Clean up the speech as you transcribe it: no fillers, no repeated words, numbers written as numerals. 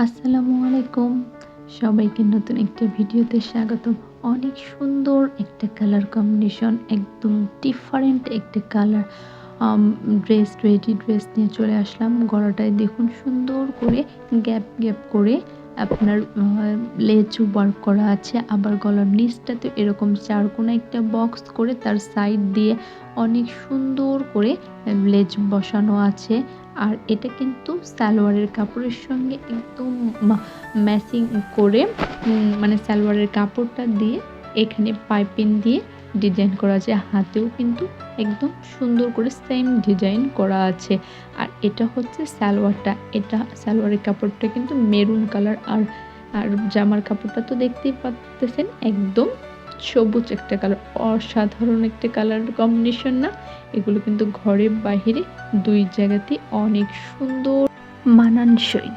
আসসালামু আলাইকুম। সবাইকে নতুন একটা ভিডিওতে স্বাগতম। অনেক সুন্দর একটা কালার কম্বিনেশন, একদম ডিফারেন্ট একটা কালার রেডি ড্রেস নিয়ে চলে আসলাম। গলাটায় দেখুন সুন্দর করে গ্যাপ করে আপনার লেজ ওয়ার্ক করা আছে। আবার গলার নিচটাতে এরকম চারকোনা একটা বক্স করে তার সাইড দিয়ে অনেক সুন্দর করে লেজ বসানো আছে। আর এটা কিন্তু সালোয়ারের কাপড়ের সঙ্গে একদম ম্যাচিং করে মানে সালোয়ারের কাপড়টা দিয়ে এখানে পাইপিং দিয়ে ডিজাইন করা আছে। হাতেও কিন্তু একদম সুন্দর করে সেম ডিজাইন করা আছে। আর এটা হচ্ছে সালোয়ারটা। এটা সালোয়ারের কাপড়টা কিন্তু মেরুন কালার। আর জামার কাপড়টা তো দেখতেই পাচ্তেছেন, একদম সবুজ একটা কালার। অসাধারণ একটা কালার কম্বিনেশন না? এগুলো কিন্তু ঘরে বাহিরে দুই জায়গাতেই অনেক সুন্দর মানানসই।